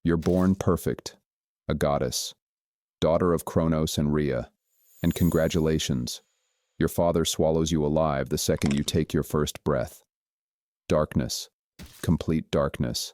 You're born perfect, a goddess, daughter of Cronus and Rhea, and congratulations, your father swallows you alive the second you take your first breath. Darkness, complete darkness.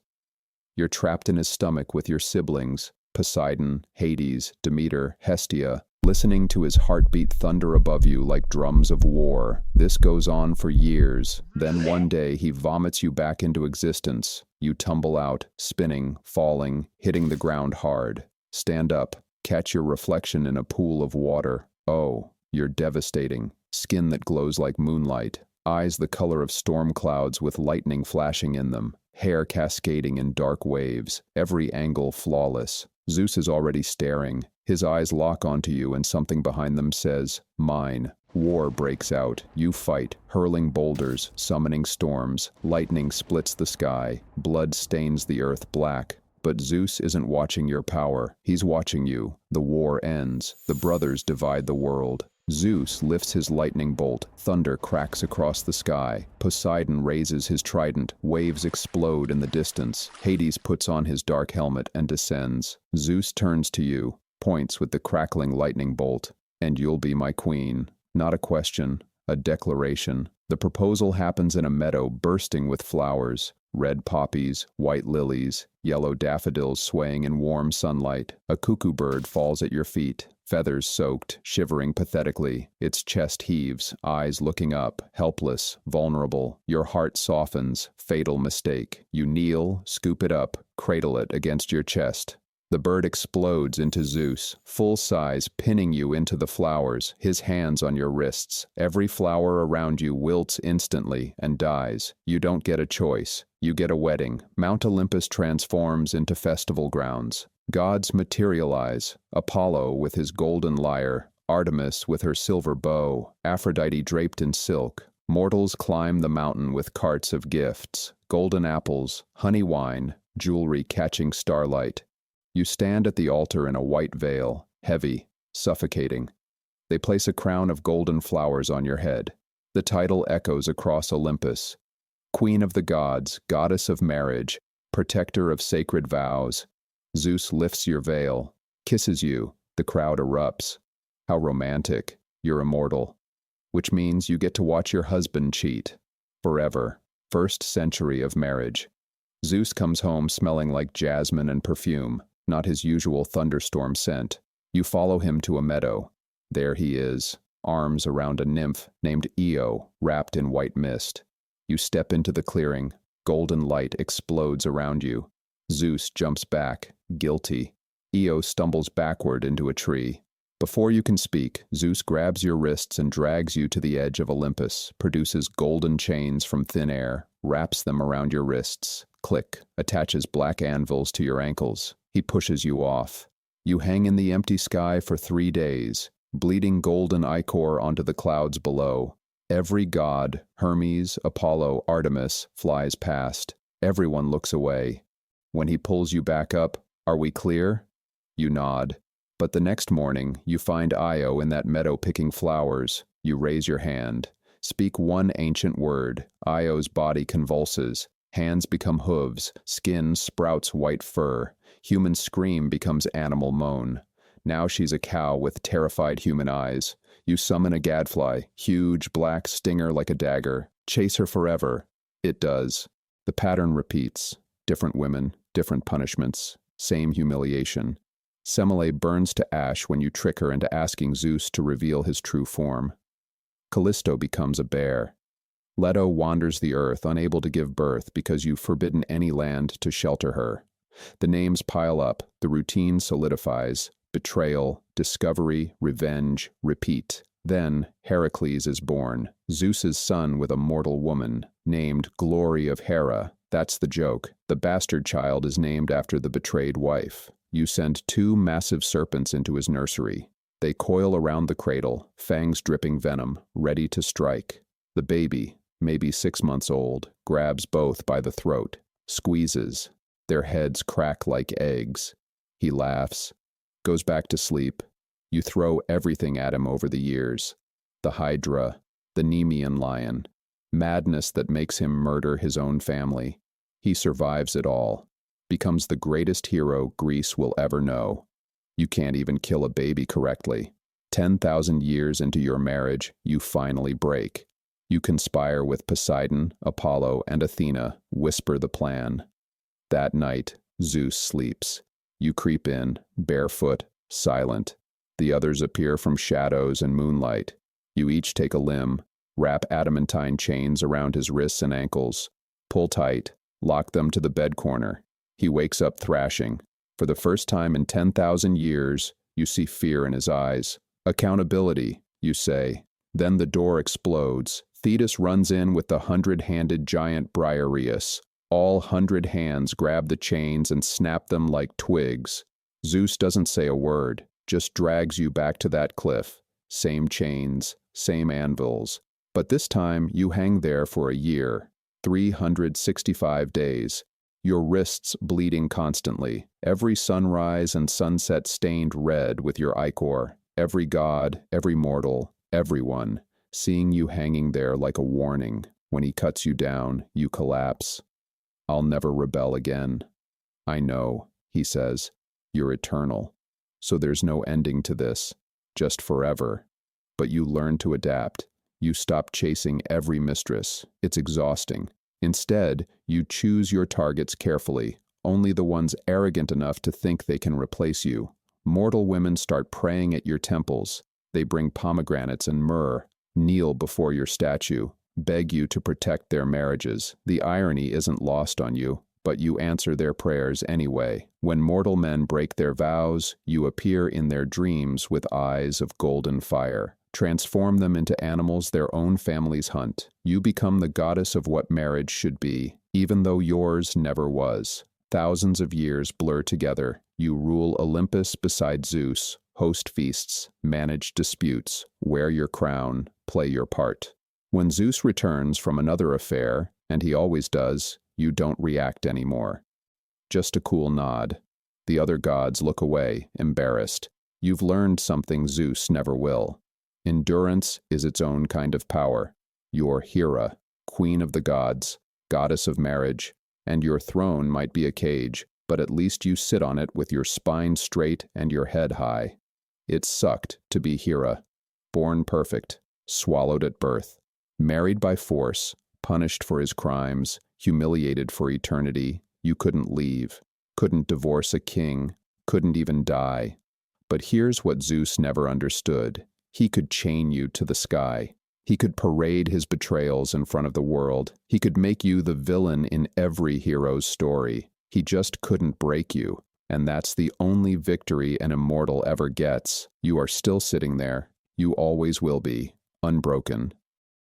You're trapped in his stomach with your siblings, Poseidon, Hades, Demeter, Hestia, listening to his heartbeat thunder above you like drums of war. This goes on for years. Then one day he vomits you back into existence. You tumble out, spinning, falling, hitting the ground hard. Stand up, catch your reflection in a pool of water. Oh, you're devastating. Skin that glows like moonlight. Eyes the color of storm clouds with lightning flashing in them. Hair cascading in dark waves. Every angle flawless. Zeus is already staring. His eyes lock onto you and something behind them says, "Mine." War breaks out. You fight, hurling boulders, summoning storms. Lightning splits the sky. Blood stains the earth black. But Zeus isn't watching your power. He's watching you. The war ends. The brothers divide the world. Zeus lifts his lightning bolt. Thunder cracks across the sky. Poseidon raises his trident. Waves explode in the distance. Hades puts on his dark helmet and descends. Zeus turns to you, points with the crackling lightning bolt. "And you'll be my queen." Not a question, a declaration. The proposal happens in a meadow bursting with flowers. Red poppies, white lilies, yellow daffodils swaying in warm sunlight. A cuckoo bird falls at your feet, feathers soaked, shivering pathetically. Its chest heaves, eyes looking up, helpless, vulnerable. Your heart softens, fatal mistake. You kneel, scoop it up, cradle it against your chest. The bird explodes into Zeus, full size, pinning you into the flowers, his hands on your wrists. Every flower around you wilts instantly and dies. You don't get a choice. You get a wedding. Mount Olympus transforms into festival grounds. Gods materialize. Apollo with his golden lyre, Artemis with her silver bow, Aphrodite draped in silk. Mortals climb the mountain with carts of gifts, golden apples, honey wine, jewelry catching starlight. You stand at the altar in a white veil, heavy, suffocating. They place a crown of golden flowers on your head. The title echoes across Olympus. Queen of the gods, goddess of marriage, protector of sacred vows. Zeus lifts your veil, kisses you, the crowd erupts. How romantic, you're immortal. Which means you get to watch your husband cheat. Forever. First century of marriage. Zeus comes home smelling like jasmine and perfume. Not his usual thunderstorm scent. You follow him to a meadow. There he is, arms around a nymph named Io, wrapped in white mist. You step into the clearing. Golden light explodes around you. Zeus jumps back, guilty. Io stumbles backward into a tree. Before you can speak, Zeus grabs your wrists and drags you to the edge of Olympus, produces golden chains from thin air, wraps them around your wrists. Click, attaches black anvils to your ankles. He pushes you off. You hang in the empty sky for 3 days, bleeding golden ichor onto the clouds below. Every god, Hermes, Apollo, Artemis, flies past. Everyone looks away. When he pulls you back up, "Are we clear?" You nod. But the next morning, you find Io in that meadow picking flowers. You raise your hand. Speak one ancient word. Io's body convulses. Hands become hooves. Skin sprouts white fur. Human scream becomes animal moan. Now she's a cow with terrified human eyes. You summon a gadfly, huge black stinger like a dagger. Chase her forever. It does. The pattern repeats. Different women, different punishments, same humiliation. Semele burns to ash when you trick her into asking Zeus to reveal his true form. Callisto becomes a bear. Leto wanders the earth, unable to give birth because you've forbidden any land to shelter her. The names pile up, the routine solidifies. Betrayal, discovery, revenge, repeat. Then, Heracles is born, Zeus's son with a mortal woman, named Glory of Hera. That's the joke. The bastard child is named after the betrayed wife. You send 2 massive serpents into his nursery. They coil around the cradle, fangs dripping venom, ready to strike. The baby, maybe 6 months old, grabs both by the throat, squeezes. Their heads crack like eggs. He laughs, goes back to sleep. You throw everything at him over the years. The Hydra, the Nemean lion, madness that makes him murder his own family. He survives it all. becomes the greatest hero Greece will ever know. You can't even kill a baby correctly. 10,000 years into your marriage, you finally break. You conspire with Poseidon, Apollo, and Athena, whisper the plan. That night, Zeus sleeps. You creep in, barefoot, silent. The others appear from shadows and moonlight. You each take a limb, wrap adamantine chains around his wrists and ankles, pull tight, lock them to the bed corner. He wakes up thrashing. For the first time in 10,000 years, you see fear in his eyes. Accountability, you say. Then the door explodes. Thetis runs in with the 100-handed giant Briareus. All 100 hands grab the chains and snap them like twigs. Zeus doesn't say a word, just drags you back to that cliff. Same chains, same anvils. But this time you hang there for a year, 365 days. Your wrists bleeding constantly, every sunrise and sunset stained red with your ichor. Every god, every mortal, everyone, seeing you hanging there like a warning. When he cuts you down, you collapse. I'll never rebel again. I know, he says, you're eternal. So there's no ending to this, just forever. But you learn to adapt. You stop chasing every mistress. It's exhausting. Instead, you choose your targets carefully, only the ones arrogant enough to think they can replace you. Mortal women start praying at your temples. They bring pomegranates and myrrh, kneel before your statue, beg you to protect their marriages. The irony isn't lost on you, but you answer their prayers anyway. When mortal men break their vows, you appear in their dreams with eyes of golden fire. Transform them into animals their own families hunt. You become the goddess of what marriage should be, even though yours never was. Thousands of years blur together. You rule Olympus beside Zeus, host feasts, manage disputes, wear your crown, play your part. When Zeus returns from another affair, and he always does, you don't react anymore. Just a cool nod. The other gods look away, embarrassed. You've learned something Zeus never will. Endurance is its own kind of power. You're Hera, queen of the gods, goddess of marriage, and your throne might be a cage, but at least you sit on it with your spine straight and your head high. It's sucked to be Hera, born perfect, swallowed at birth, married by force, punished for his crimes, humiliated for eternity. You couldn't leave, couldn't divorce a king, couldn't even die. But here's what Zeus never understood. He could chain you to the sky. He could parade his betrayals in front of the world. He could make you the villain in every hero's story. He just couldn't break you. And that's the only victory an immortal ever gets. You are still sitting there. You always will be, unbroken.